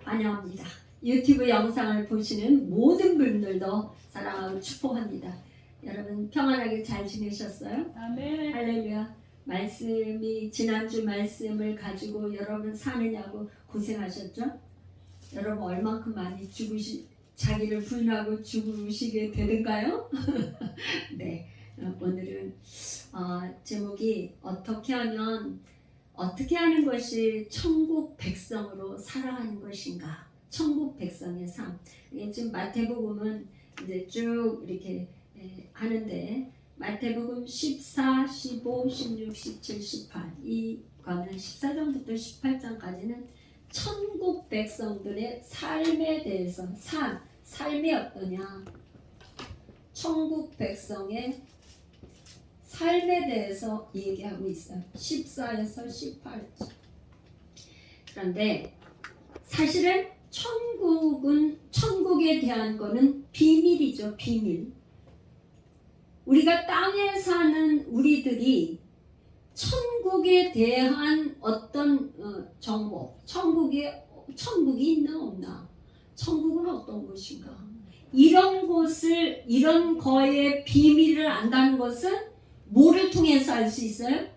환영합니다. 유튜브 영상을 보시는 모든 분들도 사랑하고 축복합니다. 여러분 평안하게 잘 지내셨어요? 아멘. 할렐루야. 말씀이 지난주 말씀을 가지고 여러분 사느냐고 고생하셨죠? 여러분 얼만큼 많이 자기를 부인하고 죽으시게 되는가요? 네, 오늘은 제목이 어떻게 하는 것이 천국 백성으로 살아가는 것인가? 천국 백성의 삶. 지금 마태복음은 이제 쭉 이렇게 하는데 마태복음 14, 15, 16, 17, 18 이 과는 14장부터 18장까지는 천국 백성들의 삶에 대해서 삶이 어떠냐? 천국 백성의 삶에 대해서 얘기하고 있어요. 14에서 18절. 그런데 사실은 천국에 대한 거는 비밀이죠. 비밀. 우리가 땅에 사는 우리들이 천국에 대한 어떤 정보, 천국이 있나 없나, 천국은 어떤 곳인가, 이런 거의 비밀을 안다는 것은 뭐를 통해서 알 수 있어요?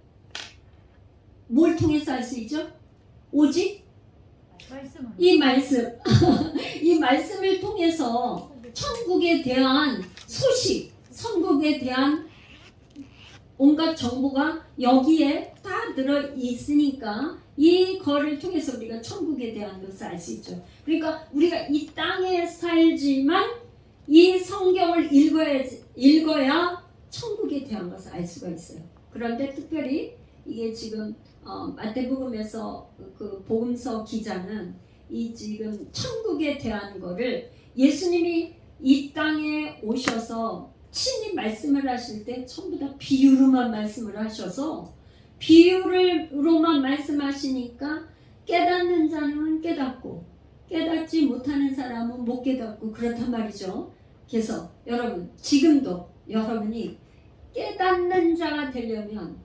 뭘 통해서 알 수 있죠? 오직 이 말씀, 이 말씀을 통해서 천국에 대한 소식, 천국에 대한 온갖 정보가 여기에 다 들어 있으니까 이거를 통해서 우리가 천국에 대한 것을 알 수 있죠. 그러니까 우리가 이 땅에 살지만 이 성경을 읽어야 천국에 대한 것을 알 수가 있어요. 그런데 특별히 이게 지금 마태복음에서 그 복음서 기자는 이 지금 천국에 대한 거를 예수님이 이 땅에 오셔서 친히 말씀을 하실 때 전부 다 비유로만 말씀을 하셔서 비유로만 말씀하시니까 깨닫는 자는 깨닫고 깨닫지 못하는 사람은 못 깨닫고 그렇단 말이죠. 그래서 여러분 지금도 여러분이 깨닫는 자가 되려면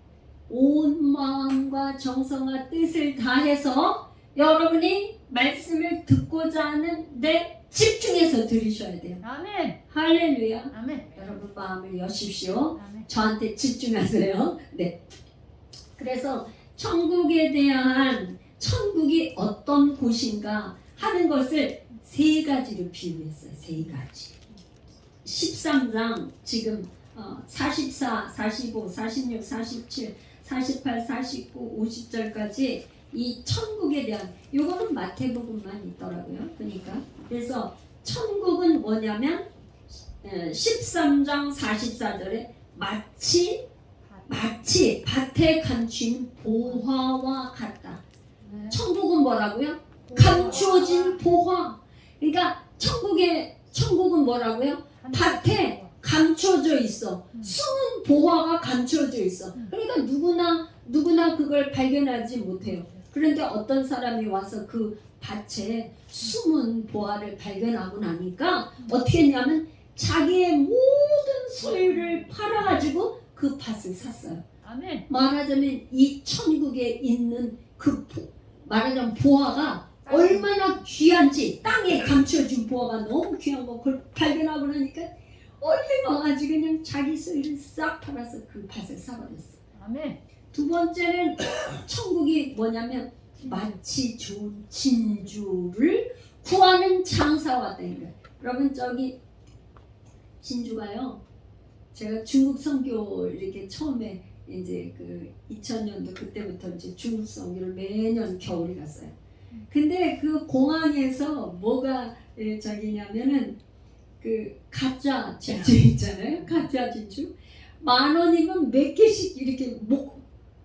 온 마음과 정성과 뜻을 다해서 여러분이 말씀을 듣고자 하는데 집중해서 들으셔야 돼요. 아멘. 할렐루야. 아멘. 여러분 마음을 여십시오. 아멘. 저한테 집중하세요. 네. 그래서 천국이 어떤 곳인가 하는 것을 세 가지로 비유했어요. 세 가지. 13장 지금 44, 45, 46, 47, 48, 49, 50절까지 이 천국에 대한 요거는 마태복음만 있더라고요. 그러니까 그래서 천국은 뭐냐면 13장 44절에 마치 밭에 감춘 보화와 같다. 천국은 뭐라고요? 감추어진 보화. 그러니까 천국은 뭐라고요? 밭에 감춰져 있어. 숨은 보화가 감춰져 있어. 그러니까 누구나 그걸 발견하지 못해요. 그런데 어떤 사람이 와서 그 밭에 숨은 보화를 발견하고 나니까 어떻게 했냐면 자기의 모든 소유를 팔아가지고 그 밭을 샀어요. 아멘. 말하자면 이 천국에 있는 말하자면 보화가 얼마나 귀한지, 땅에 감춰진 보화가 너무 귀한 거 그걸 발견하고 나니까 얼른 와가지고 그냥 자기 소유를 싹 팔아서 그 밭을 사버렸어. 아멘. 두 번째는 천국이 뭐냐면 마치 좋은 진주를 구하는 장사와 같다는 거예요. 여러분 저기 진주가요. 제가 중국 선교 이렇게 처음에 이제 그 2000년도 그때부터 이제 중국 선교를 매년 겨울에 갔어요. 근데 그 공항에서 뭐가 저기냐면은 그 가짜 진주 있잖아요. 가짜 진주 10,000원이면 몇 개씩 이렇게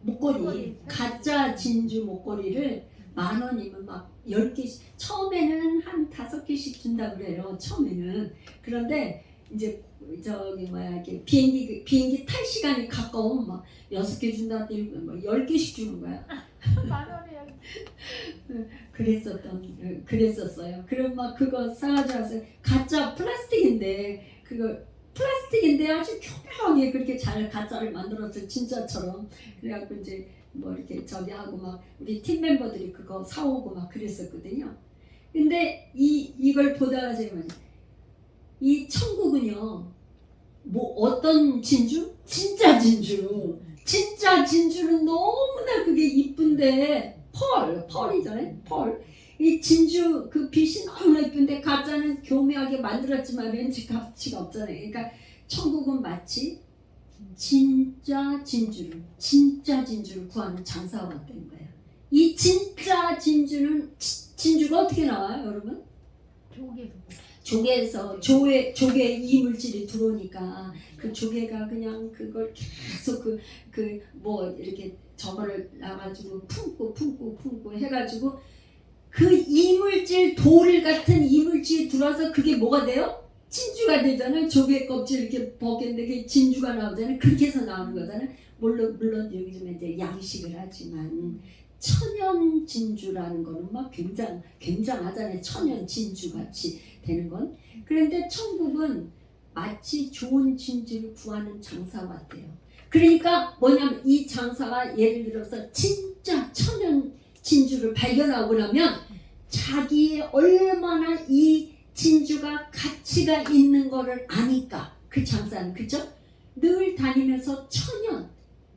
목걸이 가짜 진주 목걸이를 10,000원이면 막 10개씩 처음에는 한 5개씩 준다 그래요. 처음에는. 그런데 이제 저기 이렇게 비행기 탈 시간이 가까우면 막 6개 준다, 10개씩 주는 거야. 그랬었어요. 그럼 막 그거 사가지고 와서 가짜 플라스틱인데 아주 교묘하게 그렇게 잘 가짜를 만들었어요. 진짜처럼. 그래갖고 이제 뭐 이렇게 저기 하고 막 우리 팀 멤버들이 그거 사오고 막 그랬었거든요. 근데 이걸 보다가 제가 말이야. 이 천국은요. 뭐 어떤 진주? 진짜 진주. 진짜 진주는 너무나 그게 이쁜데 펄이잖아요. 펄. 이 진주 그 빛이 너무나 이쁜데 가짜는 교묘하게 만들었지만 왠지 가치가 없잖아요. 그러니까 천국은 마치 진짜 진주를 구하는 장사와 같다는 거예요. 이 진짜 진주가 어떻게 나와요, 여러분? 조개에 이물질이 들어오니까 그 조개가 그냥 그걸 계속 뭐 이렇게 저거를 놔가지고 품고 해가지고 그 이물질 돌 같은 이물질이 들어와서 그게 뭐가 돼요? 진주가 되잖아요. 조개 껍질 이렇게 벗겼는데 그게 진주가 나오잖아요. 그렇게 해서 나오는 거잖아요. 물론 여기 좀 이제 양식을 하지만 천연 진주라는 거는 막 굉장하잖아요. 천연 진주 같이 되는 건. 그런데 천국은 마치 좋은 진주를 구하는 장사 같아요. 그러니까 뭐냐면 이 장사가 예를 들어서 진짜 천연 진주를 발견하고 나면 자기의 얼마나 이 진주가 가치가 있는 거를 아니까 그 장사는 그죠? 늘 다니면서 천연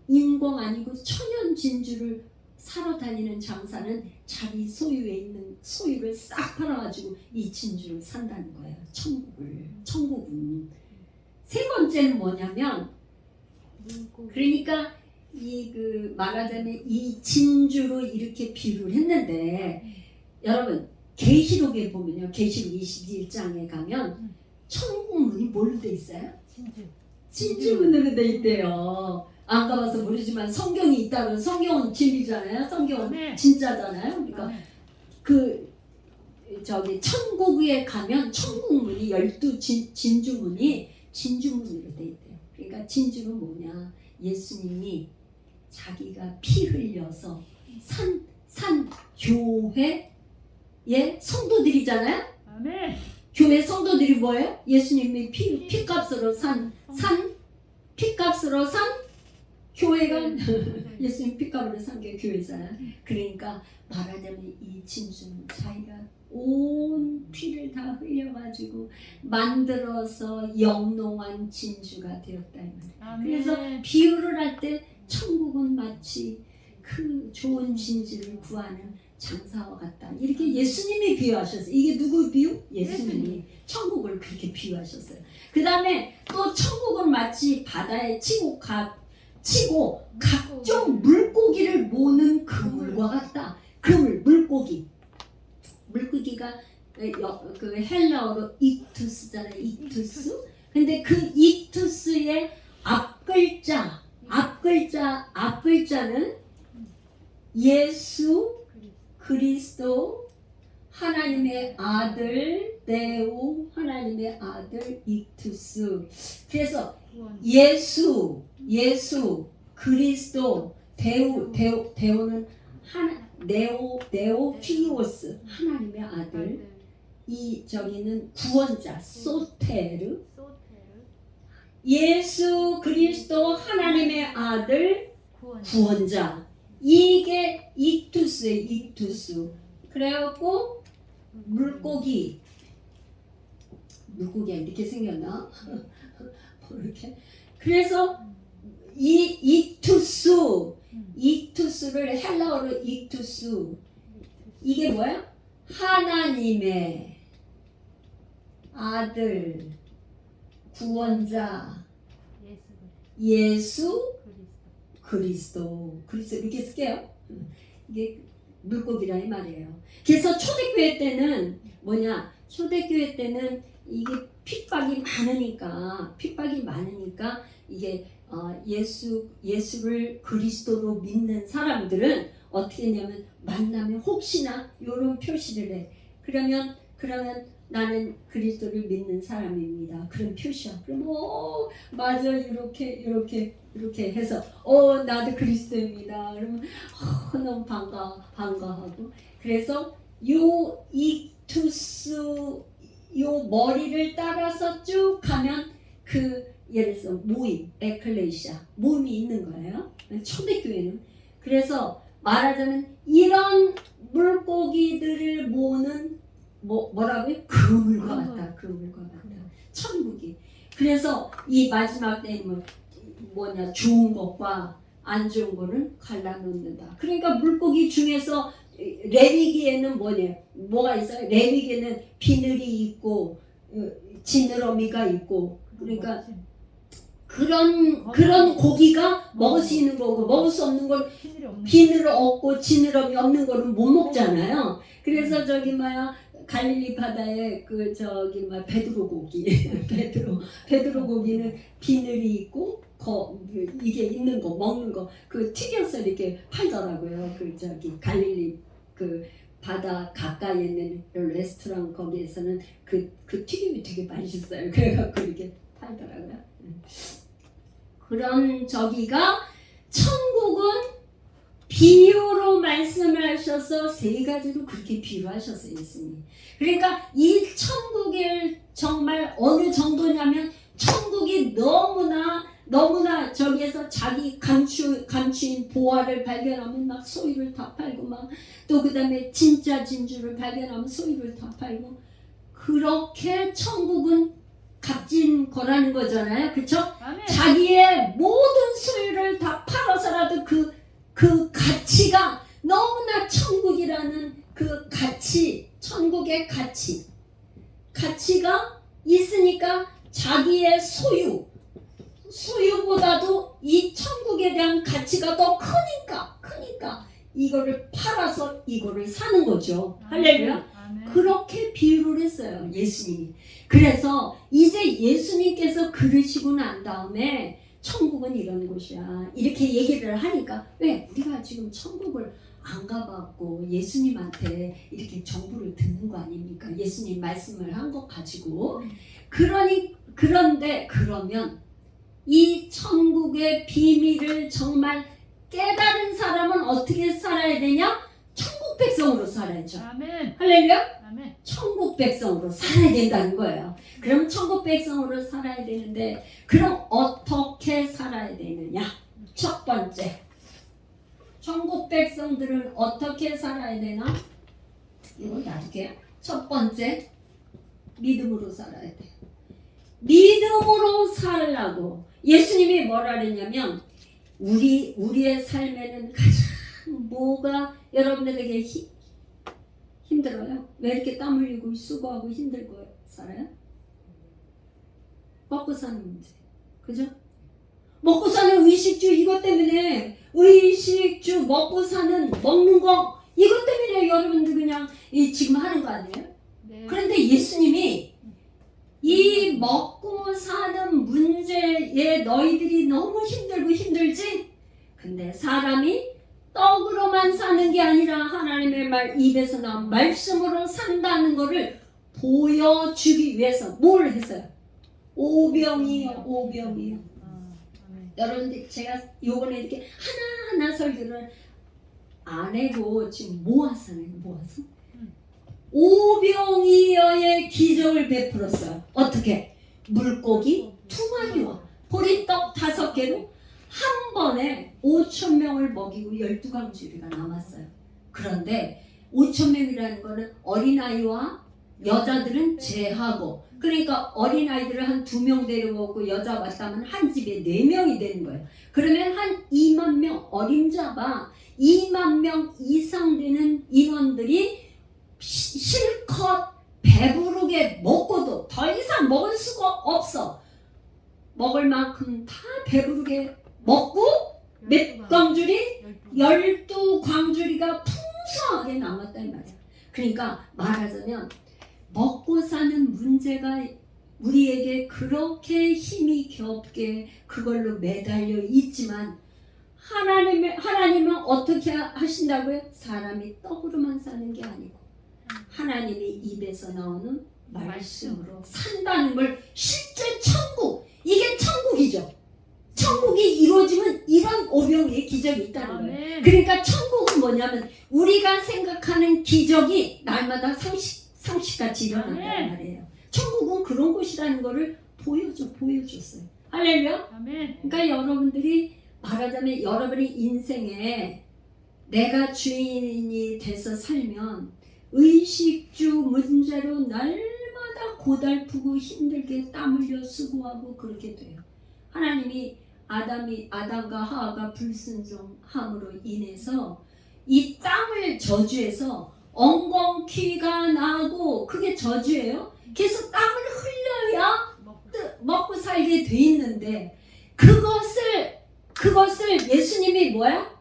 인공 아니고 천연 진주를 사러 다니는 장사는 자기 소유에 있는 소유를 싹 팔아가지고 이 진주를 산다는 거예요. 천국은 세 번째는 뭐냐면 그러니까 말하자면 이 진주로 이렇게 비유를 했는데 여러분 계시록에 보면요. 계시록 21장에 가면 천국 문이 뭘로 돼 있어요? 진주문으로 돼 있대요. 안 가봐서 모르지만 성경이 있다면 성경은 진리잖아요. 성경은 진짜잖아요. 그러니까 천국에 가면 천국문이 12 진주문이 진주문으로 돼 있대요. 그러니까 진주는 뭐냐? 예수님이 자기가 피 흘려서 산 교회의 성도들이잖아요. 아멘. 교회 성도들이 뭐예요? 예수님이 피값으로 산 교회가 예수님 피값으로 산 게 교회잖아요. 그러니까 말하자면 이 진주는 자기가 온 피를 다 흘려가지고 만들어서 영롱한 진주가 되었다 이 말이에요. 그래서 비유를 할 때 천국은 마치 그 좋은 진주를 구하는 장사와 같다. 이렇게 예수님이 비유하셨어요. 이게 누구 비유? 예수님이 천국을 그렇게 비유하셨어요. 그 다음에 또 천국은 마치 바다에 치고 각종 물고기를 모는 그물과 같다. 그물, 물고기가 그 헬라어로 익투스잖아요. 익투스. 근데 그 익투스의 앞글자는 예수 그리스도 하나님의 아들 데오 하나님의 아들 익투스. 그래서 예수 그리스도 데오는 네오피오스 하나님의 아들. 이 저기는 구원자 소테르. 예수 그리스도 하나님의 아들 구원자. 이게 익투스예요. 익투스. 그래갖고 물고기가 이렇게 생겼나? 이렇게. 그래서 이 익투스를 헬라어로 익투스. 이게 뭐야? 하나님의 아들 구원자 예수 그리스도 이렇게 쓸게요. 이게 물고기라는 말이에요. 그래서 초대교회 때는 뭐냐? 초대교회 때는 이게 핍박이 많으니까 이게 예수를 그리스도로 믿는 사람들은 어떻게 했냐면 만나면 혹시나 이런 표시를 해. 그러면 나는 그리스도를 믿는 사람입니다. 그런 표시야. 그럼 맞아 이렇게 해서 나도 그리스도입니다. 그러면 너무 반가하고. 그래서 요 익투스 요 머리를 따라서 쭉 가면 예를 들어서 모임, 에클레시아 모임이 있는 거예요. 초대교회는. 그래서 말하자면 이런 물고기들을 모으는 뭐라고요? 그물과 같다. 그물과 같다. 천국이. 그래서 이 마지막 때는 뭐냐, 좋은 것과 안 좋은 거는 갈라놓는다. 그러니까 물고기 중에서 레위기에는 뭐가 있어요? 레위기에는 비늘이 있고 지느러미가 있고, 그러니까 그런 고기가 먹을 수 있는 거고, 먹을 수 없는 건 비늘 없고 지느러미 없는 거는 못 먹잖아요. 그래서 갈릴리 바다에 베드로 고기 베드로 고기는 비늘이 있고 이게 있는 거 먹는 거 튀겨서 이렇게 팔더라고요. 갈릴리 바다 가까이에 있는 레스토랑 거기에서는 그 튀김이 되게 맛있어요. 그래갖고 이렇게 팔더라고요. 그런 저기가 천국은 비유로 말씀을 하셔서 세 가지로 그렇게 비유하셨어요, 예수님. 그러니까 이 천국이 정말 어느 정도냐면, 천국이 너무나 저기에서 자기 감추인 보화를 발견하면 막 소유를 다 팔고, 막 또 그다음에 진짜 진주를 발견하면 소유를 다 팔고, 그렇게 천국은 값진 거라는 거잖아요, 그렇죠? 자기의 모든 소유를 다 팔아서라도 그 가치가 너무나 천국이라는 그 가치, 천국의 가치가 있으니까 자기의 소유보다도 이 천국에 대한 가치가 더 크니까 이거를 팔아서 이거를 사는 거죠. 할렐루야. 그렇게 비유를 했어요, 예수님이. 그래서 이제 예수님께서 그러시고 난 다음에 천국은 이런 곳이야 이렇게 얘기를 하니까, 왜 우리가 지금 천국을 안 가봤고 예수님한테 이렇게 정보를 듣는 거 아닙니까? 예수님 말씀을 한 것 가지고. 그런데 그러면 이 천국의 비밀을 정말 깨달은 사람은 어떻게 살아야 되냐? 천국 백성으로 살아야죠. 아멘. 할렐루야. 아멘. 천국 백성으로 살아야 된다는 거예요. 그럼 천국 백성으로 살아야 되는데, 그럼 어떻게 살아야 되느냐? 첫 번째, 천국 백성들은 어떻게 살아야 되나? 이거 놔둘게요. 첫 번째, 믿음으로 살아야 돼요. 믿음으로 살라고 예수님이 뭐라 그랬냐면, 우리의 삶에는 가장 뭐가 여러분들에게 힘들어요? 왜 이렇게 땀 흘리고 수고하고 힘들고 살아요? 먹고 사는 문제, 그죠? 먹고 사는 의식주, 이것 때문에 의식주 먹는 거 이것 때문에 여러분들 그냥 지금 하는 거 아니에요? 네. 그런데 예수님이 이 먹고 사는 문제에 너희들이 너무 힘들고 힘들지? 근데 사람이 떡으로만 사는 게 아니라 하나님의 말 입에서 나온 말씀으로 산다는 것을 보여주기 위해서 뭘 했어요? 오병이요. 여러분들, 제가 요번에 이렇게 하나하나 설교를 안 해고 지금 모아서 오병이어의 기적을 베풀었어요. 어떻게? 물고기 2마리와 보리떡 5개로 한 번에 5,000명을 먹이고 12광주리가 남았어요. 그런데 5,000명이라는 거는 어린아이와 여자들은 제하고, 그러니까 어린아이들을 한 2명 데려오고 여자 왔다면 한 집에 4명이 되는 거예요. 그러면 한 2만 명, 어림잡아 2만 명 이상 되는 인원들이 실컷 배부르게 먹고도 더 이상 먹을 수가 없어. 먹을 만큼 다 배부르게 먹고 몇 광주리? 12광주리가 풍성하게 남았다 이 말이야. 그러니까 말하자면 먹고 사는 문제가 우리에게 그렇게 힘이 겹게 그걸로 매달려 있지만, 하나님은 어떻게 하신다고요? 사람이 떡으로만 사는 게 아니고 하나님의 입에서 나오는 말씀으로 산다는 걸, 실제 이게 천국이죠. 천국이 이루어지면 이런 오병이의 기적이 있다는 거예요. 그러니까 천국은 뭐냐면 우리가 생각하는 기적이 날마다 상식같이 일어난단 말이에요. 천국은 그런 곳이라는 거를 보여줬어요. 할렐루야. 그러니까 여러분들이 말하자면 여러분의 인생에 내가 주인이 돼서 살면 의식주 문제로 날마다 고달프고 힘들게 땀 흘려 수고하고 그렇게 돼요. 하나님이 아담과 하와가 불순종함으로 인해서 이 땅을 저주해서 엉겅퀴가 나고 그게 저주예요. 계속 땀을 흘려야 먹고 살게 돼 있는데 그것을 예수님이 뭐야?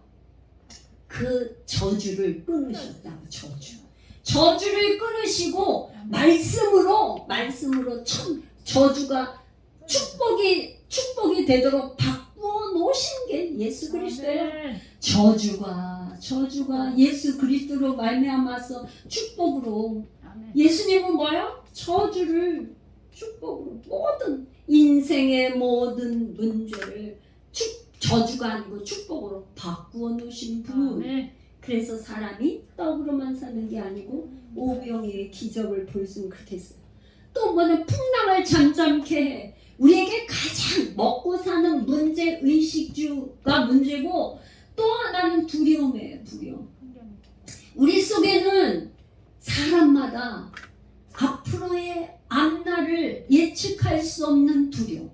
그 저주를 끊으셨다고. 저주를 끊으시고 말씀으로 참 저주가 축복이 되도록 바꾸어 놓으신 게 예수 그리스도예요. 저주가 예수 그리스도로 말미암아서 축복으로. 예수님은 뭐예요? 저주를 축복으로, 모든 인생의 모든 문제를 저주가 아니고 축복으로 바꾸어 놓으신 분. 그래서 사람이 떡으로만 사는 게 아니고 오병이의 기적을 볼 수 그렇게 했어요. 또 뭐는 풍랑을 잠잠케 해. 우리에게 가장 먹고 사는 문제, 의식주가 문제고, 또 하나는 두려움이에요. 두려움. 우리 속에는 사람마다 앞으로의 앞날을 예측할 수 없는 두려움.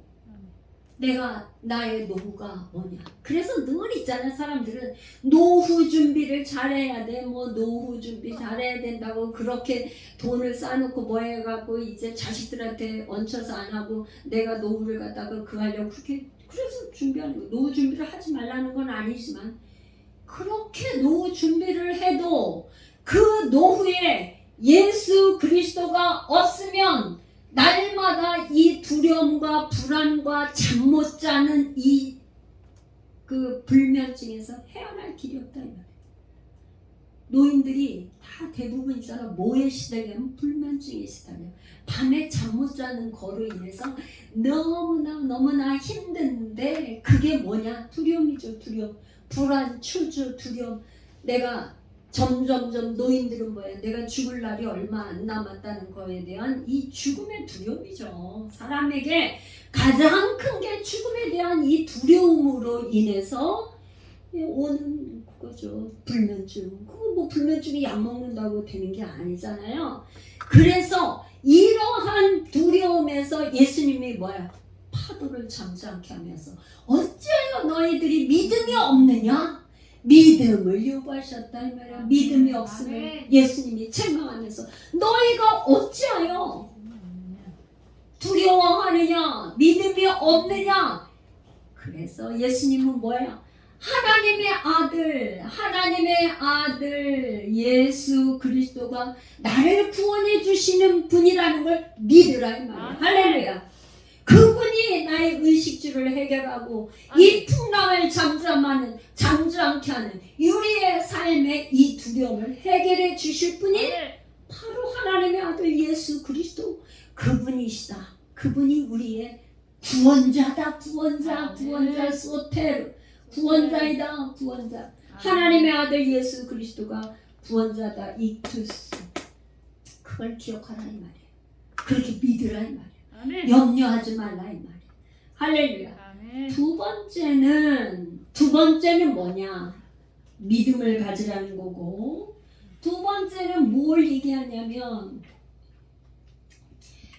나의 노후가 뭐냐. 그래서 늘 있잖아요. 사람들은 노후 준비를 잘해야 돼. 노후 준비 잘해야 된다고 그렇게 돈을 쌓아놓고 뭐 해갖고 이제 자식들한테 얹혀서 안 하고 내가 노후를 갖다가 하려고 그래서 준비하는 거예요. 노후 준비를 하지 말라는 건 아니지만, 그렇게 노후 준비를 해도 그 노후에 예수 그리스도가 없으면 날마다 이 두려움과 불안과 잠 못 자는 그 불면증에서 헤어날 길이 없다 이 말이에요. 노인들이 다 대부분 있잖아. 뭐에 시달리면 불면증에 시달려요. 밤에 잠 못 자는 거로 인해서 너무나 힘든데, 그게 뭐냐? 두려움이죠. 두려움. 불안, 추주, 두려움. 내가 점점점 노인들은 뭐예요? 내가 죽을 날이 얼마 안 남았다는 거에 대한 이 죽음의 두려움이죠. 사람에게 가장 큰 게 죽음에 대한 이 두려움으로 인해서 오는 그거죠. 불면증. 그거 불면증이 약 먹는다고 되는 게 아니잖아요. 그래서 이러한 두려움에서 예수님이 뭐야? 파도를 잠잠케 하면서 어찌하여 너희들이 믿음이 없느냐? 믿음을 요구하셨다 이 말이야. 믿음이 없으면 예수님이 책망하면서 너희가 어찌하여 두려워하느냐? 믿음이 없느냐? 그래서 예수님은 뭐야? 하나님의 아들 예수 그리스도가 나를 구원해 주시는 분이라는 걸 믿으라 이 말이야. 할렐루야. 그분이 나의 의식주를 해결하고 이 풍랑을 잠잠케 하는 우리의 삶의 이 두려움을 해결해 주실 분이 바로 하나님의 아들 예수 그리스도. 그분이시다. 그분이 우리의 구원자다. 구원자 소테르. 구원자이다. 구원자. 하나님의 아들 예수 그리스도가 구원자다. 이투스. 그걸 기억하라 이 말이에요. 그렇게 믿으라 이 말이에요. 아멘. 염려하지 말라 이 말이에요. 할렐루야. 아멘. 두 번째는 뭐냐? 믿음을 가지라는 거고, 두 번째는 뭘 얘기하냐면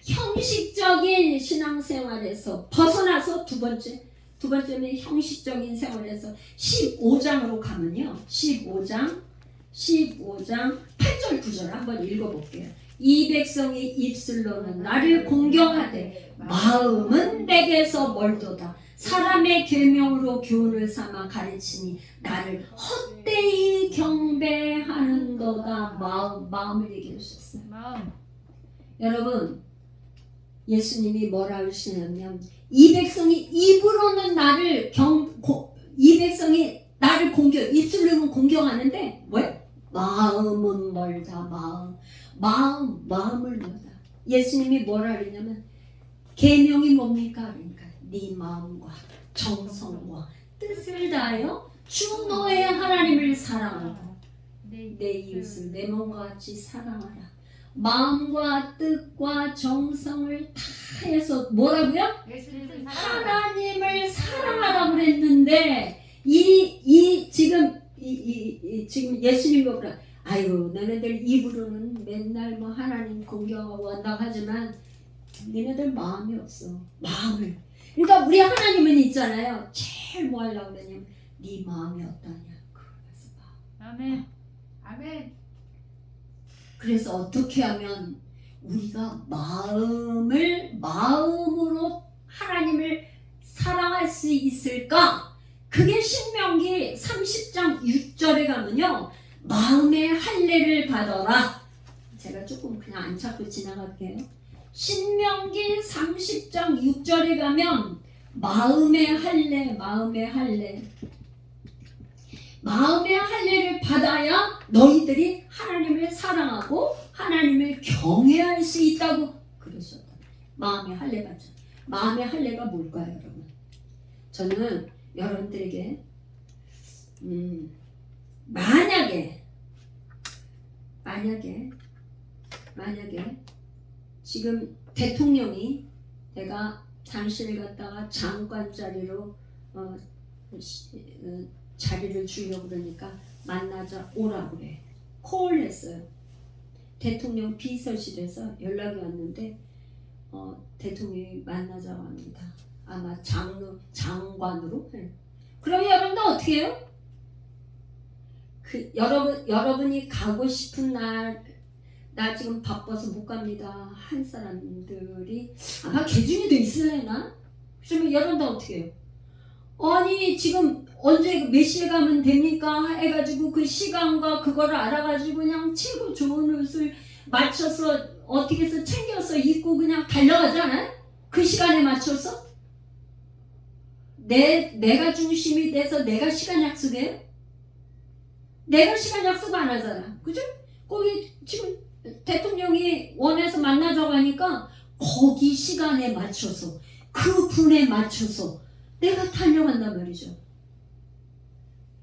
형식적인 신앙생활에서 벗어나서 두 번째는 형식적인 생활에서 15장으로 가면요. 15장 8절 9절 한번 읽어볼게요. 이 백성이 입술로는 나를 공경하되 마음은 내게서 멀도다. 사람의 계명으로 교훈을 삼아 가르치니 나를 헛되이 경배하는도다. 마음을 얘기해 주셨어요. 여러분, 예수님이 뭐라 하시냐면 이 백성이 입으로는 나를 공경, 입술로는 공경하는데 뭐야? 마음은 멀다. 마음을 멀다. 예수님이 뭐라 그러냐면 계명이 뭡니까? 그러니까 네 마음과 정성과 뜻을 다하여 주 너의 하나님을 사랑하라. 내 이웃을 내 몸과 같이 사랑하라. 마음과 뜻과 정성을 다해서 뭐라고요? 하나님을 사랑하라고 그랬는데 지금 예수님이 뭐라? 아이고 너네들 입으로는 맨날 뭐 하나님 공경하고 한다고 하지만 너네들 마음이 없어. 마음을. 그러니까 우리 하나님은 있잖아요. 제일 뭐 하려고 그러냐면 네 마음이 어떠냐 그걸 가서 봐. 아멘. 아멘. 그래서 어떻게 하면 우리가 마음으로 하나님을 사랑할 수 있을까? 그게 신명기 30장 6절에 가면요. 마음의 할례를 받아라. 제가 조금 그냥 안 찾고 지나갈게요. 신명기 30장 6절에 가면 마음의 할례를 받아야 너희들이 하나님을 사랑하고 하나님을 경외할 수 있다고 그러셨다. 마음의 할례 받자. 마음의 할례가 뭘까요, 여러분? 저는 여러분들에게 만약에 지금 대통령이 내가 당신을 갖다가 장관 자리로 자리를 주려고 그러니까 만나자 오라고 그래. 콜을 했어요. 대통령 비서실에서 연락이 왔는데 대통령이 만나자고 합니다. 아마 장관으로. 그럼 여러분도 어떻게 해요? 여러분이 가고 싶은 날 나 지금 바빠서 못 갑니다 한 사람들이 아마 개중에도 있으려나? 그러면 여러분도 어떻게 해요? 아니 지금 언제 몇 시에 가면 됩니까? 해가지고 그 시간과 그거를 알아가지고 그냥 최고 좋은 옷을 맞춰서 어떻게 해서 챙겨서 입고 그냥 달려가잖아요? 그 시간에 맞춰서? 내가 중심이 돼서 내가 시간 약속해요? 내가 시간 약속 안 하잖아. 그죠? 거기 지금 대통령이 원해서 만나자고 하니까 거기 시간에 맞춰서 그 분에 맞춰서 내가 달려간단 말이죠.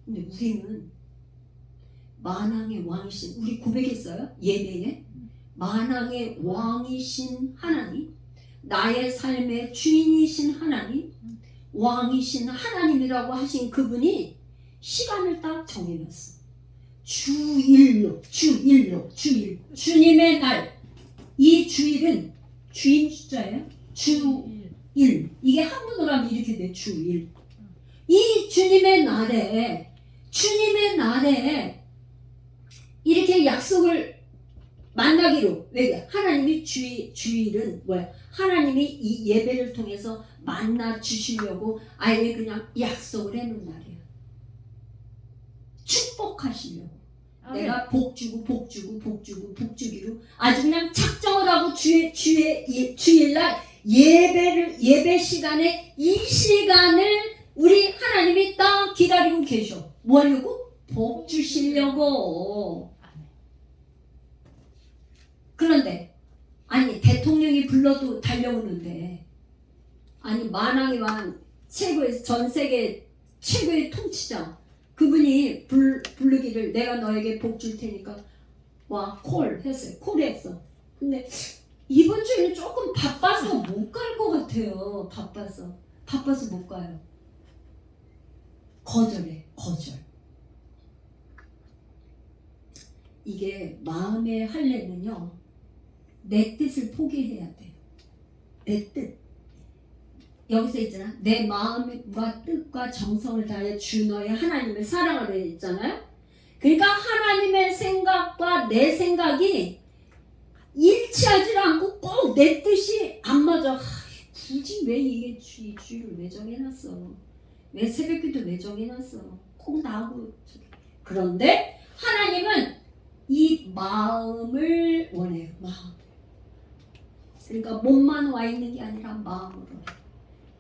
근데 우리는 만왕의 왕이신 우리 고백했어요? 예배에 만왕의 왕이신 하나님 나의 삶의 주인이신 하나님 왕이신 하나님이라고 하신 그분이 시간을 딱 정해놨어. 주일 주님의 날. 이 주일은 주인 숫자예요. 주일. 이게 한문으로 하면 이렇게 돼. 주일. 이 주님의 날에 이렇게 약속을 만나기로. 왜? 하나님이 주일은 뭐야? 하나님이 이 예배를 통해서 만나 주시려고 아예 그냥 약속을 해놓은 날이야. 축복하시려고. 내가 복주기로 아주 그냥 작정을 하고 주일날 예배 시간에 이 시간을 우리 하나님이 딱 기다리고 계셔. 뭐 하려고? 복 주시려고. 그런데 아니 대통령이 불러도 달려오는데 아니 만왕의 왕 최고의 전 세계 최고의 통치자 그분이 부르기를 내가 너에게 복 줄 테니까 와 콜했어요. 콜했어. 근데 이번 주에는 조금 바빠서 못 갈 것 같아요. 바빠서 못 가요. 거절. 이게 마음의 할례는요. 내 뜻을 포기해야 돼요. 내 뜻. 여기서 있잖아. 내 마음과 뜻과 정성을 다해 주 너의 하나님을 사랑하려 했잖아요. 그러니까 하나님의 생각과 내 생각이 일치하지 않고 꼭 내 뜻이 안 맞아. 굳이 왜 이게 주일을 왜 정해놨어? 왜 새벽기도 왜 정해놨어? 꼭 나하고 그런데 하나님은 이 마음을 원해요. 마음. 그러니까 몸만 와 있는 게 아니라 마음으로.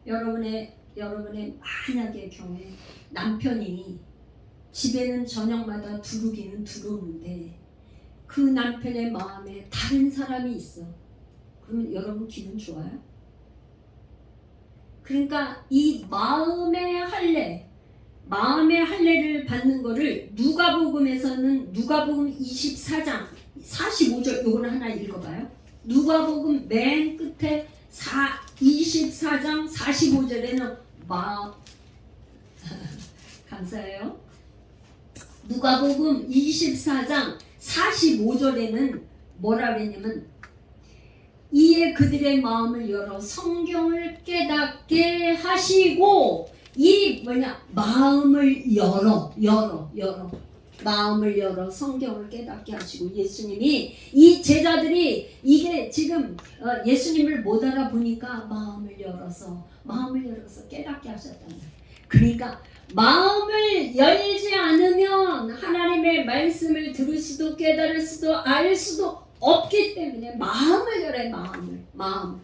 여러분의 만약의 경우에 남편이 집에는 저녁마다 두루기는 들어오는데 그 남편의 마음에 다른 사람이 있어. 그러면 여러분 기분 좋아요? 그러니까 이 마음의 할례를 받는 거를 누가복음에서는 누가복음 24장 45절 요거는 하나 읽어봐요. 누가복음 맨 끝에 24장 45절에는 감사해요. 누가복음 24장 45절에는 뭐라 그랬냐면 이에 그들의 마음을 열어 성경을 깨닫게 하시고 이 마음을 열어 마음을 열어 성경을 깨닫게 하시고 예수님이 이 제자들이 이게 지금 예수님을 못 알아보니까 마음을 열어서 깨닫게 하셨단 말이에요. 그러니까 마음을 열지 않으면 하나님의 말씀을 들을 수도 깨달을 수도 알 수도 없기 때문에 마음을 열어요. 마음.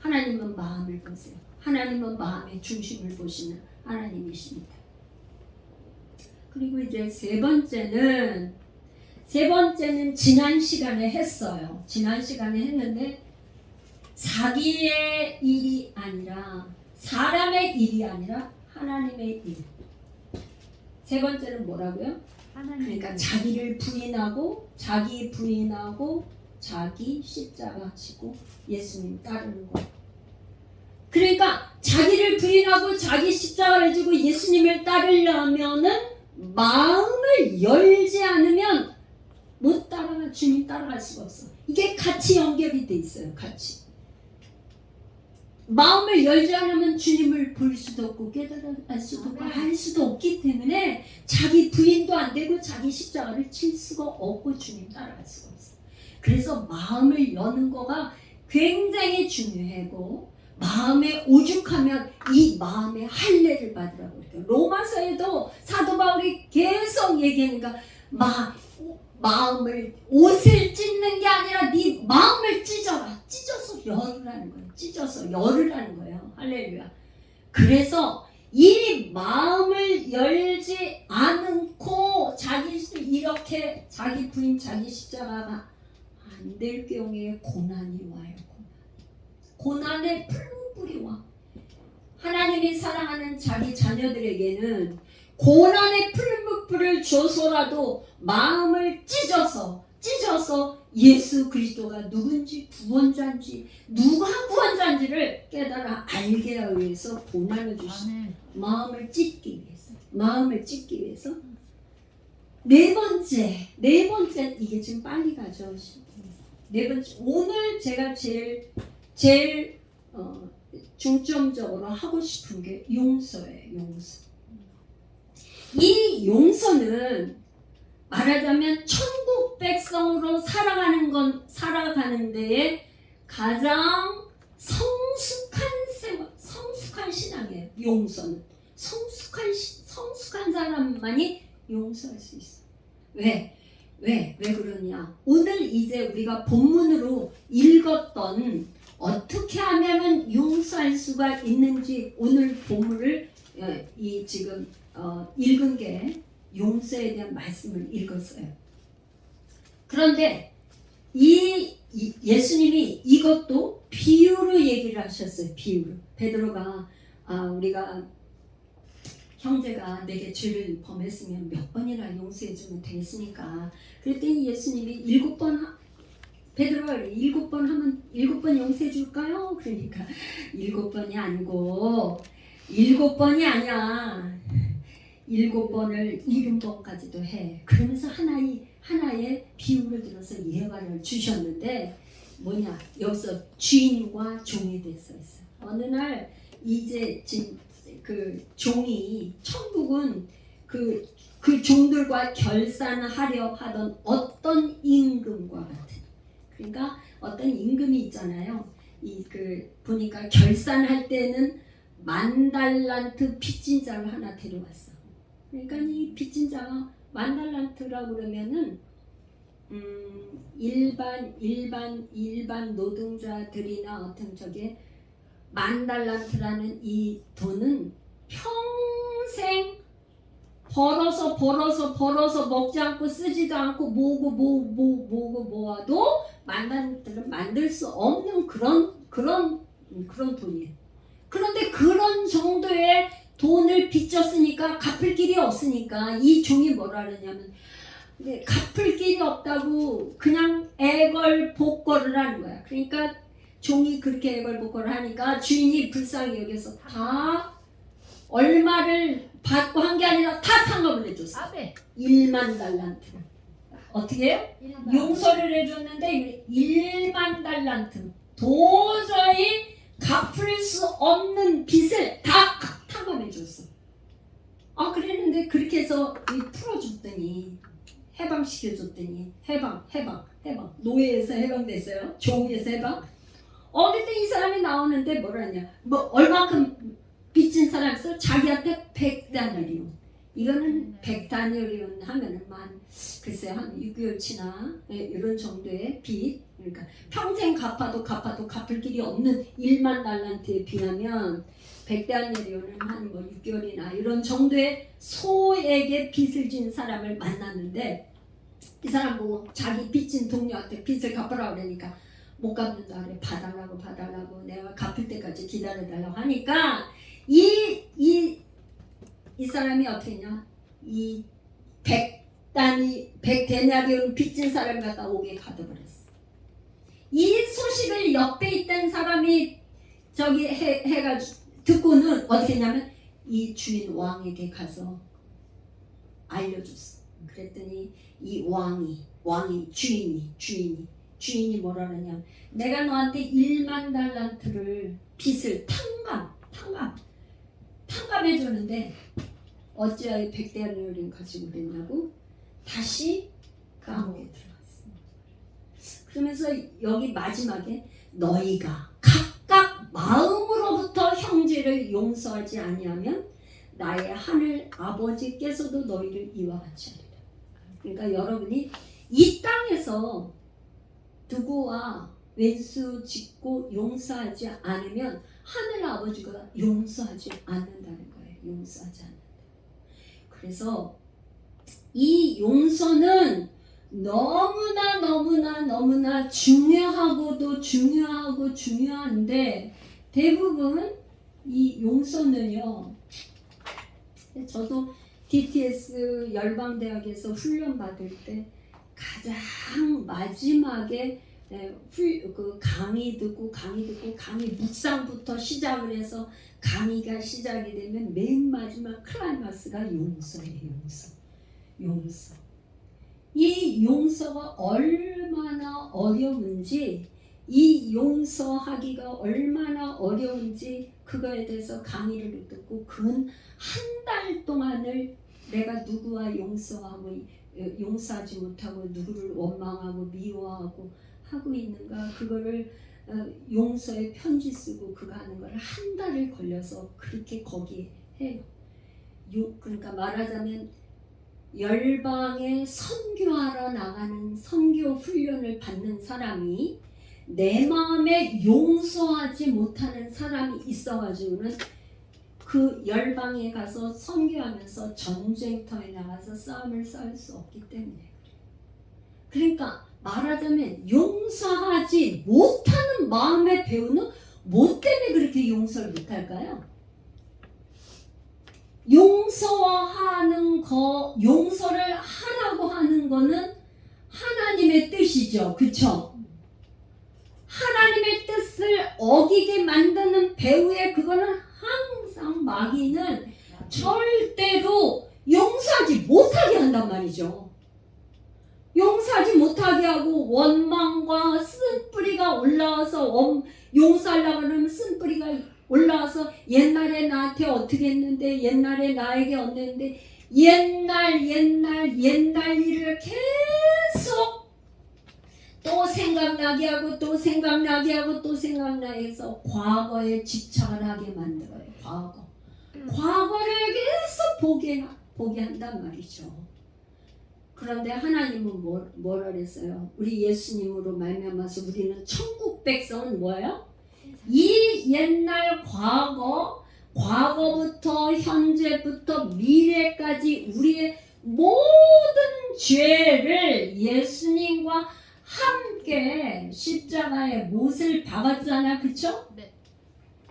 하나님은 마음을 보세요. 하나님은 마음의 중심을 보시는 하나님이십니다. 그리고 이제 세 번째는 지난 시간에 했어요. 지난 시간에 했는데 자기의 일이 아니라 사람의 일이 아니라 하나님의 일. 세 번째는 뭐라고요? 그러니까 자기를 부인하고 자기 십자가 지고 예수님 따르는 거. 그러니까 자기를 부인하고 자기 십자가를 지고 예수님을 따르려면은 마음을 열지 않으면 못 따라가 주님 따라갈 수가 없어. 이게 같이 연결이 돼 있어요. 같이. 마음을 열지 않으면 주님을 볼 수도 없고 깨달을 수도 없고 알 수도 없기 때문에 자기 부인도 안 되고 자기 십자가를 칠 수가 없고 주님 따라갈 수가 없어. 그래서 마음을 여는 거가 굉장히 중요하고 마음에 오죽하면 이 마음의 할례를 받으라고 그래요. 로마서에도 사도 바울이 계속 얘기하니까 마음을 옷을 찢는 게 아니라 네 마음을 찢어서 열으라는 거예요. 찢어서 열으라는 거예요. 할렐루야. 그래서 이 마음을 열지 않고 이렇게 자기 부인 자기 십자가가 안 될 경우에 고난이 와요. 고난의 풀무불이 와. 하나님이 사랑하는 자기 자녀들에게는 고난의 풀무불을 줘서라도 마음을 찢어서 예수 그리스도가 누군지 구원자인지 누가 구원자인지를 깨달아 알게 하기 위해서 고난을 주시고 마음을 찢기 위해서 네 번째 이게 지금 빨리 가죠. 네 번째 오늘 제가 제일 중점적으로 하고 싶은 게 용서예요. 이 용서는 말하자면 천국 백성으로 살아가는 데에 가장 성숙한 신앙이에요. 용서는 성숙한 사람만이 용서할 수 있어. 왜 그러냐? 오늘 이제 우리가 본문으로 읽었던 어떻게 하면은 용서할 수가 있는지 오늘 본문을 지금 읽은 게 용서에 대한 말씀을 읽었어요. 그런데 예수님이 이것도 비유로 얘기를 하셨어요. 비유로. 베드로가 우리가 형제가 내게 죄를 범했으면 몇 번이나 용서해주면 되겠습니까? 그랬더니 예수님이 7번 베드로가 7번 하면 7번 용서해 줄까요? 그러니까 7번이 아니고 7번이 아니야. 7번을 70번까지도 해. 그러면서 하나의 비유를 들어서 예화를 주셨는데 여기서 주인과 종에 대해서 있어요. 어느 날 이제 지금 그 종이 천국은 그 종들과 결산하려 하던 어떤 임금과 같은. 그러니까 어떤 임금이 있잖아요. 보니까 결산할 때는 10,000달란트 빚진 자를 하나 데려왔어. 그러니까 이 빚진 자가 10,000달란트라고 그러면은 일반 노동자들이나 어떤 저게 10,000달란트라는 이 돈은 평생 벌어서 먹지 않고 쓰지도 않고 모아도 10,000달란트를 만들 수 없는 그런 돈이에요. 그런데 그런 정도의 돈을 빚졌으니까 갚을 길이 없으니까 이 종이 뭐라 그러냐면 갚을 길이 없다고 그냥 애걸복걸을 하는 거야. 그러니까 종이 그렇게 애걸복걸을 하니까 주인이 불쌍히 여겨서 다 얼마를 받고 한 게 아니라 다 탕감을 해줬어. 10,000달란트. 어떻게 해요? 용서를 해줬는데 1만 달란트 도저히 갚을 수 없는 빚을 다 탕감해줬어. 그랬는데 그렇게 해서 풀어줬더니 해방시켜줬더니 해방 노예에서 해방됐어요. 종에서 해방. 그때 이 사람이 나오는데 뭐라냐, 얼마큼 빚진 사람 있어? 자기한테 100다니리온. 이거는 100다니리온 하면은 글쎄요, 한 6개월치나 이런 정도의 빚. 그러니까 평생 갚아도 갚을 길이 없는 1만 달란트에 비하면 100다니리온은 한 6개월이나 이런 정도의 소액의 빚을 진 사람을 만났는데, 이 사람 보고 자기 빚진 동료한테 빚을 갚으라고 그러니까 못 갚는다 그래. 봐달라고 내가 갚을 때까지 기다려달라고 하니까 이 사람이 어떻게 했냐, 이 100데나리온 빚진 사람 갖다 옥에 가둬버렸어. 이 소식을 옆에 있던 사람이 저기 해가지고 듣고는 어떻게 했냐면 이 주인 왕에게 가서 알려줬어. 그랬더니 이 왕이 주인이 뭐라 그러냐, 내가 너한테 1만 달란트를 빚을 탕감해 주는데 어찌하여 100데나리온 가지고 그랬냐고 다시 그 감옥에 들어갔어. 그러면서 여기 마지막에 너희가 각각 마음으로부터 형제를 용서하지 아니하면 나의 하늘 아버지께서도 너희를 이와 같이 하리라. 그러니까 여러분이 이 땅에서 누구와 왼수 짓고 용서하지 않으면 하늘 아버지가 용서하지 않는다는 거예요. 용서하지 않는다. 그래서 이 용서는 너무나 중요한데 대부분 이 용서는요, 저도 DTS 열방대학에서 훈련 받을 때 가장 마지막에 그 강의 듣고 강의 묵상부터 시작을 해서 강의가 시작이 되면 맨 마지막 클라이막스가 용서예요. 용서. 이 용서가 얼마나 어려운지, 이 용서하기가 얼마나 어려운지 그거에 대해서 강의를 듣고 근 한 달 동안을 내가 누구와 용서하지 못하고 누구를 원망하고 미워하고 하고 있는가, 그거를 용서의 편지 쓰고 그거 하는 걸 한 달을 걸려서 그렇게 거기에 해요. 그러니까 말하자면 열방에 선교하러 나가는 선교 훈련을 받는 사람이 내 마음에 용서하지 못하는 사람이 있어가지고는 그 열방에 가서 선교하면서 전쟁터에 나가서 싸움을 싸울 수 없기 때문에. 그러니까 말하자면 용서하지 못하는 마음에 배우는 뭐 때문에 그렇게 용서를 못할까요? 용서를 하라고 하는 거는 하나님의 뜻이죠. 그쵸? 하나님의 뜻을 어기게 만드는 배후에 그거는 항상 마귀는 절대로 용서하지 못하게 한단 말이죠. 용서하지 못하게 하고 원망과 쓴뿌리가 올라와서 용서하려고 하면 쓴뿌리가 올라와서 옛날에 나한테 어떻게 했는데, 옛날에 나에게 어땠는데, 옛날 일을 계속 또 생각나게 하고 또 생각나게 해서 과거에 집착을 하게 만들어요. 과거를 계속 보게 한단 말이죠. 그런데 하나님은 뭐라 그랬어요? 우리 예수님으로 말미암아서 우리는 천국 백성은 뭐예요? 이 옛날 과거부터 현재부터 미래까지 우리의 모든 죄를 예수님과 함께 십자가에 못을 박았잖아. 그쵸? 네.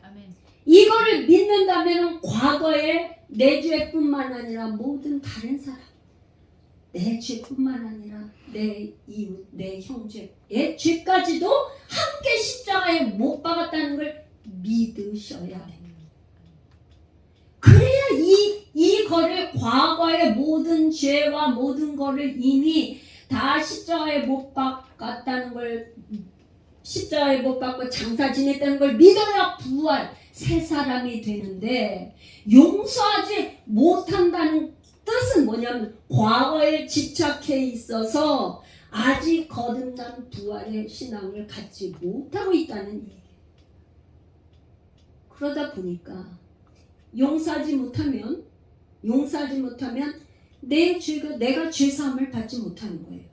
아멘. 이거를 믿는다면 과거에 내 죄뿐만 아니라 모든 다른 사람, 내 죄뿐만 아니라 내 이웃, 내 형제의 죄까지도 함께 십자가에 못 박았다는 걸 믿으셔야 됩니다. 그래야 이 거를 과거의 모든 죄와 모든 거를 이미 다 십자가에 못 박았다는 걸, 십자가에 못 박고 장사 지냈다는 걸 믿어야 부활 새 사람이 되는데, 용서하지 못한다는 뜻은 뭐냐면 과거에 집착해 있어서 아직 거듭난 부활의 신앙을 갖지 못하고 있다는 얘기예요. 그러다 보니까 용서하지 못하면 내가 죄사함을 받지 못하는 거예요.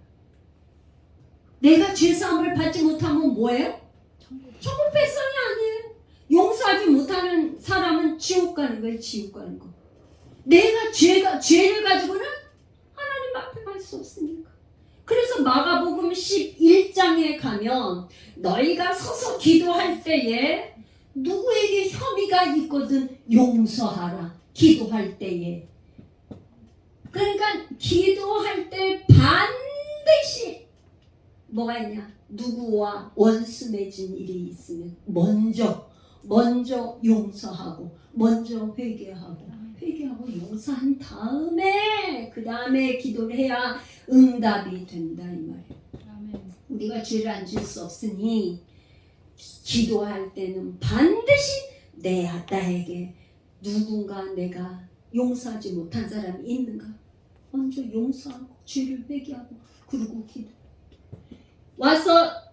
내가 죄사함을 받지 못하면 뭐예요? 천국 백성이 아니에요. 용서하지 못하는 사람은 지옥 가는 거예요. 지옥 가는 거. 내가 죄를 가지고는 하나님 앞에 갈 수 없으니까. 그래서 마가복음 11장에 가면 너희가 서서 기도할 때에 누구에게 혐의가 있거든 용서하라. 기도할 때에. 그러니까 기도할 때 반드시 뭐가 있냐? 누구와 원수 맺은 일이 있으면 먼저 용서하고 먼저 회개하고 용서한 다음에 그 다음에 기도를 해야 응답이 된다 이 말이에요. 우리가 죄를 안 지을 수 없으니 기도할 때는 반드시 나에게 누군가 내가 용서하지 못한 사람이 있는가 먼저 용서하고 죄를 회개하고 그리고 기도. 와서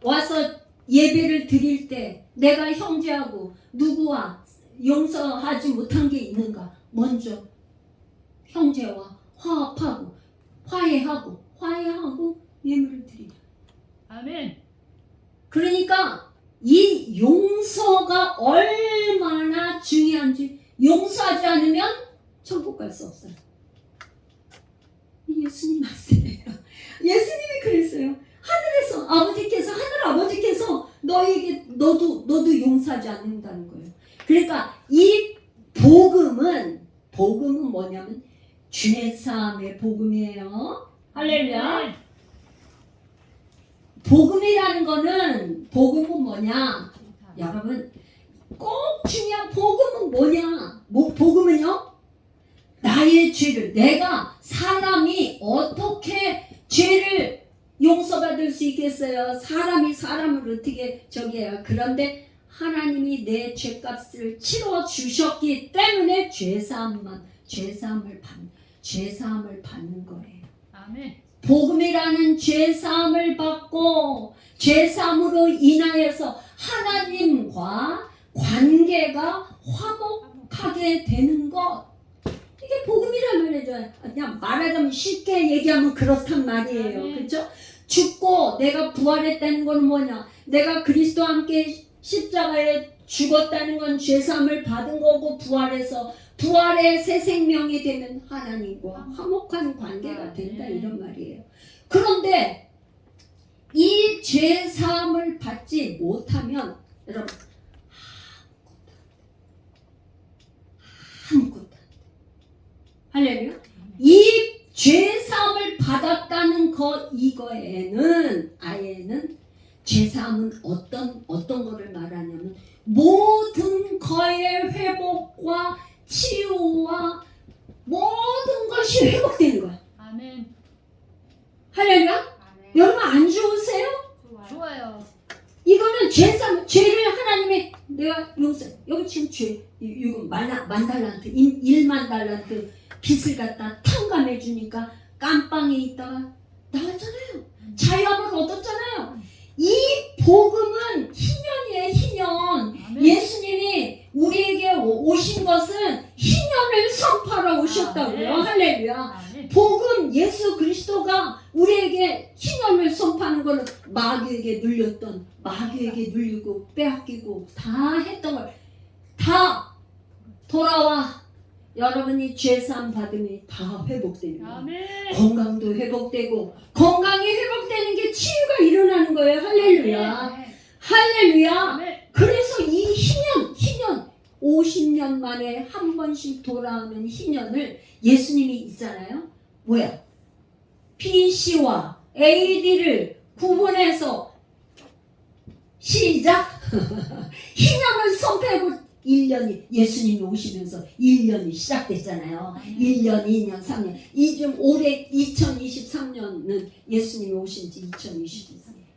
예배를 드릴 때 내가 형제하고 누구와 용서하지 못한 게 있는가 먼저 형제와 화해하고 예물을 드리라. 아멘. 그러니까 이 용서가 얼마나 중요한지, 용서하지 않으면 천국 갈 수 없어요. 예수님 말씀이에요. 예수님이 그랬어요. 하늘 아버지께서 너도 용서하지 않는다는 거예요. 그러니까 이 복음은 뭐냐면 죄사함의 복음이에요. 할렐루야. 복음은 뭐냐? 여러분 꼭 중요한 복음은 뭐냐? 복음은요? 나의 죄를, 내가 사람이 어떻게 죄를 용서받을 수 있겠어요? 사람이 사람을 어떻게 저기해요? 그런데 하나님이 내 죄값을 치러 주셨기 때문에 죄사함을 받는 거예요. 아멘. 복음이라는 죄사함을 받고 죄사함으로 인하여서 하나님과 관계가 화목하게 되는 것, 이게 복음이란 말이죠. 그냥 말하자면 쉽게 얘기하면 그렇단 말이에요. 그렇죠? 죽고 내가 부활했다는 건 뭐냐? 내가 그리스도와 함께 십자가에 죽었다는 건 죄사함을 받은 거고, 부활의 새 생명이 되면 하나님과 화목한 관계가 된다 이런 말이에요. 그런데 이 죄사함을 받지 못하면 여러분 아무것도 안 돼. 할렐루야. 이 죄사함을 받았다는 아예는 죄사함은 어떤 거를 말하냐면 모든 거의 회복과 치유와 모든 것이 회복되는 거야. 아멘. 할렐루야. 아멘. 여러분 안 좋으세요? 좋아요. 이거는 죄를 하나님의 내가 여기 지금 이거 10,000달란트 1만 달란트 빚을 갖다 탕감해 주니까 깜빵에 있다가 나왔잖아요. 자유함을 얻었잖아요. 이 복음은 희년이에요. 희년. 아멘. 예수님이 우리에게 오신 것은 희년을 선포하러 오셨다고요. 아멘. 할렐루야. 아멘. 복음 예수 그리스도가 우리에게 희년을 선포하는 것은 마귀에게 눌리고 빼앗기고 다 했던 걸 다 돌아와. 여러분이 죄사함 받으면 다 회복되는 거예요. 아멘. 건강도 회복되고, 건강이 회복되는 게 치유가 일어나는 거예요. 할렐루야. 할렐루야. 아멘. 그래서 이 희년 50년 만에 한 번씩 돌아오는 희년을 예수님이 있잖아요. 뭐야? BC와 AD를 구분해서 시작. 희년을 선포하고 1년이 예수님이 오시면서 1년이 시작됐잖아요. 1년, 2년, 3년. 이중 올해 2023년은 예수님이 오신 지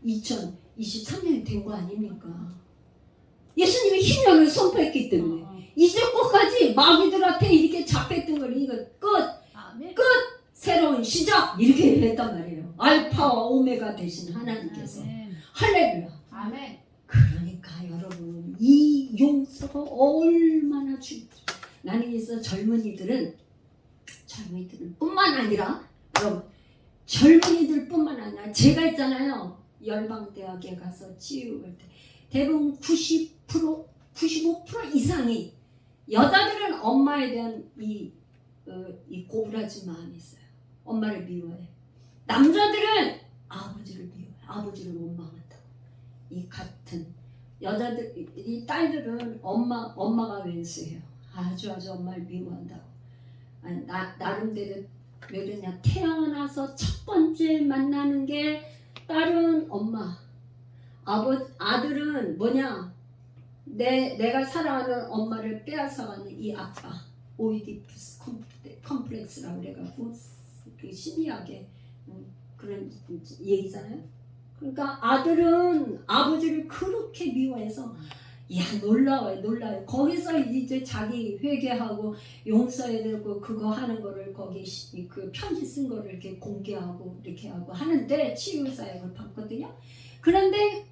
2023년이 된 거 아닙니까? 예수님이 희년을 선포했기 때문에 이제껏까지 마귀들한테 이렇게 잡혔던 걸 이거 끝! 아멘. 새로운 시작! 이렇게 했단 말이에요. 알파와 오메가 되신 하나님께서. 아멘. 할렐루야. 아멘. 그러니까 여러분 이 용서가 얼마나 중요해요. 나는 그래서 젊은이들은 뿐만 아니라 여러분 젊은이들 뿐만 아니라 제가 있잖아요. 열방대학에 가서 치유할 때 대부분 90% 95% 이상이 여자들은 엄마에 대한 이 고부라진 마음이 있어요. 엄마를 미워해. 남자들은 아버지를 미워해. 아버지를 원망한다고. 이 같은 여자들 이 딸들은 엄마가 왼수예요. 아주 엄마를 미워한다고. 아니, 나름대로 왜 그러냐, 태어나서 첫 번째 만나는 게 딸은 엄마, 아들은 뭐냐, 내가 사랑하는 엄마를 빼앗아가는 이 아빠, 오이디푸스 컴플렉스라고 그래가지고 그 심리학의 그런 얘기잖아요. 그러니까 아들은 아버지를 그렇게 미워해서 놀라워요. 거기서 이제 자기 회개하고 용서해야 되고 그거 하는 거를 거기 그 편지 쓴 거를 이렇게 공개하고 이렇게 하고 하는데 치유사역을 받거든요. 그런데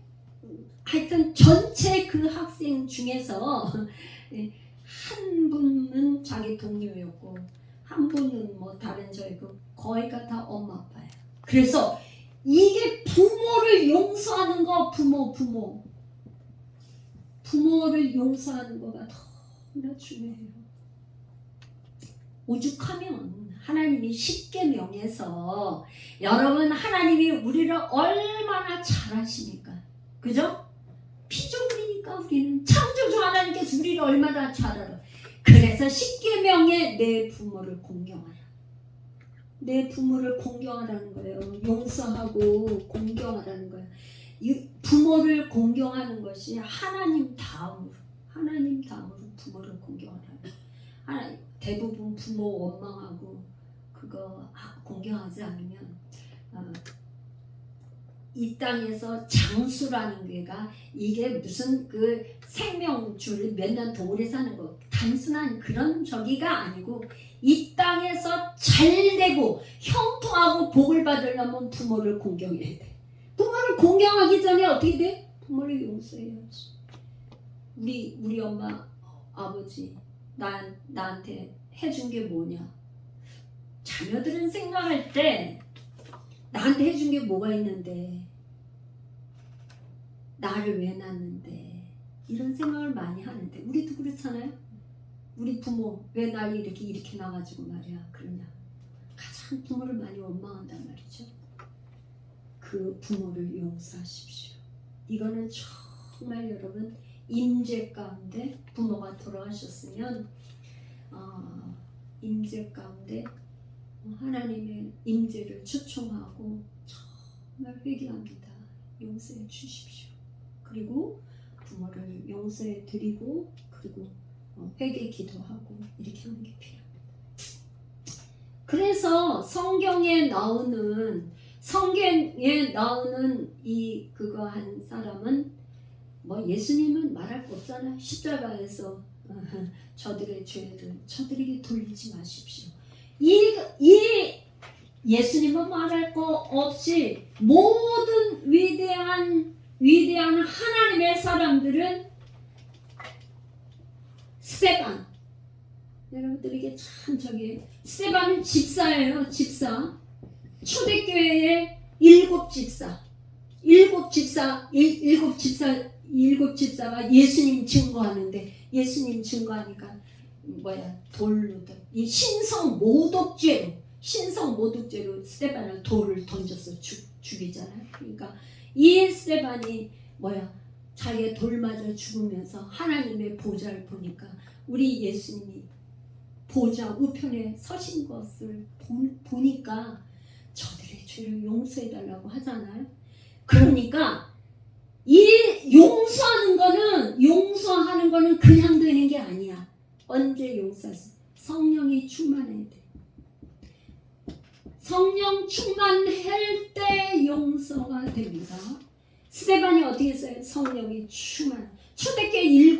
하여튼 전체 그 학생 중에서 한 분은 자기 동료였고 한 분은 뭐 다른 저이고 거의가 다 엄마 아빠예요. 그래서 이게 부모를 용서하는 거, 부모를 용서하는 거가 너무나 중요해요. 오죽하면 하나님이 십계명에서 여러분 하나님이 우리를 얼마나 잘 아십니까? 그죠? 피조물이니까 우리는 창조주 하나님께서 우리를 얼마나 잘 알아. 그래서 십계명에 내 부모를 공경하라. 내 부모를 공경하라는 거예요. 용서하고 공경하라는 거예요. 이 부모를 공경하는 것이 하나님 다음으로 부모를 공경하라는 거예요. 대부분 부모 원망하고 그거 공경하지 않으면 이 땅에서 장수라는 게가 이게 무슨 그 생명줄 몇 년 더 오래 사는 거 단순한 그런 저기가 아니고 이 땅에서 잘되고 형통하고 복을 받으려면 부모를 공경해야 돼. 부모를 공경하기 전에 어떻게 돼? 부모를 용서해야지. 우리 엄마 아버지 나한테 해준 게 뭐냐? 자녀들은 생각할 때 나한테 해준 게 뭐가 있는데 나를 왜 낳았는데 이런 생각을 많이 하는데 우리도 그렇잖아요. 우리 부모 왜 날 이렇게 낳아가지고 말이야 그러냐. 가장 부모를 많이 원망한단 말이죠. 그 부모를 용서하십시오. 이거는 정말 여러분 임재 가운데 부모가 돌아가셨으면 임재 가운데 하나님의 임재를 초청하고 정말 회개합니다. 용서해 주십시오. 그리고 부모를 용서해 드리고 그리고 회개 기도하고 이렇게 하는 게 필요합니다. 그래서 성경에 나오는 이 그거 한 사람은 뭐 예수님은 말할 거 없잖아요. 십자가에서 저들의 죄를 저들에게 돌리지 마십시오. 이 예수님은 말할 거 없이 모든 위대한 하나님의 사람들은 스테반, 여러분들에게 참 스테반은 집사예요. 집사. 초대교회의 일곱 집사가 예수님 증거하는데 예수님 증거하니까 돌로 이 신성 모독죄로 스테반을 돌을 던져서 죽이잖아요. 그러니까 이 스테반이 자기가 돌 맞아 죽으면서 하나님의 보좌를 보니까 우리 예수님이 보좌 우편에 서신 것을 보니까 저들의 죄를 용서해달라고 하잖아요. 그러니까 이 용서하는 거는 그냥 되는 게 언제 용서할 수? 성령이 충만해야 돼. 성령 충만할 때 용서가 됩니다. 스데반이 어떻게 했어요? 성령이 충만. 초대교회 7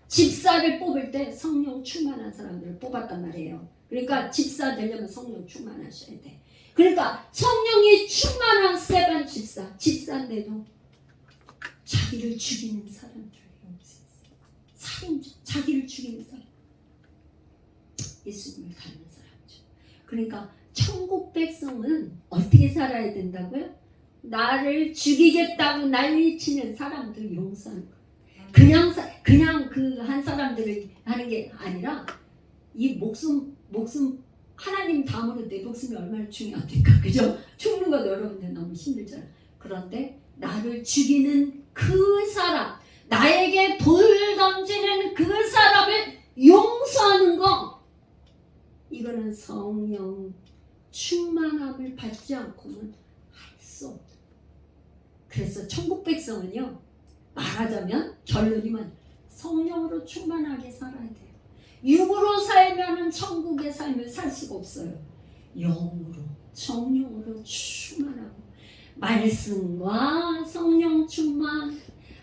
집사를 뽑을 때 성령 충만한 사람들을 뽑았단 말이에요. 그러니까 집사 되려면 성령 충만하셔야 돼. 그러니까 성령이 충만한 스데반 집사인데도 자기를 죽이는 사람들을 용서했어요. 살인자, 자기를 죽이는 사람. 예수님을 닮은 사람이죠. 그러니까 천국 백성은 어떻게 살아야 된다고요? 나를 죽이겠다고 난리치는 사람들 용서하는 거예요. 그냥 그 한 사람들을 하는 게 아니라 이 목숨 하나님 다음으로 내 목숨이 얼마나 중요합니까? 그죠? 죽는 거 여러분들 너무 힘들잖아요. 그런데 나를 죽이는 그 사람, 나에게 돌 던지는 그 사람을 용서하는 거, 이거는 성령 충만함을 받지 않고는 할 수 없다. 그래서 천국 백성은요, 말하자면 결론이면 성령으로 충만하게 살아야 돼요. 육으로 살면은 천국의 삶을 살 수가 없어요. 영으로, 성령으로 충만하고, 말씀과 성령 충만,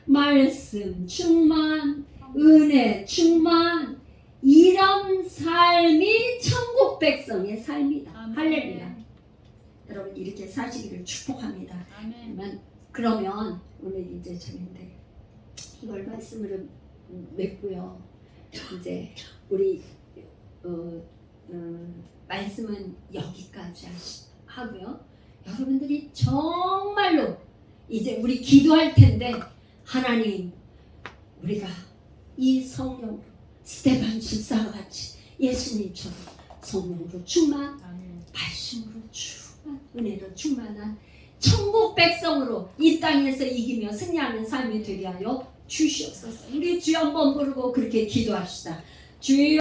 말씀 충만, 은혜 충만, 이런 삶이 천국 백성의 삶이다. 아멘. 할렐루야. 여러분 이렇게 사시기를 축복합니다. 아멘. 그러면 오늘 이제 저인데 이걸 말씀으로 맺고요. 이제 우리 말씀은 여기까지 하고요. 여러분들이 정말로 이제 우리 기도할 텐데, 하나님, 우리가 이 성령 스데반 집사와 같이 예수님처럼 성령으로 충만, 아멘. 말씀으로 충만, 은혜로 충만한 천국 백성으로 이 땅에서 이기며 승리하는 삶이 되게 하여 주시옵소서. 우리 주여 한번 부르고 그렇게 기도합시다. 주여.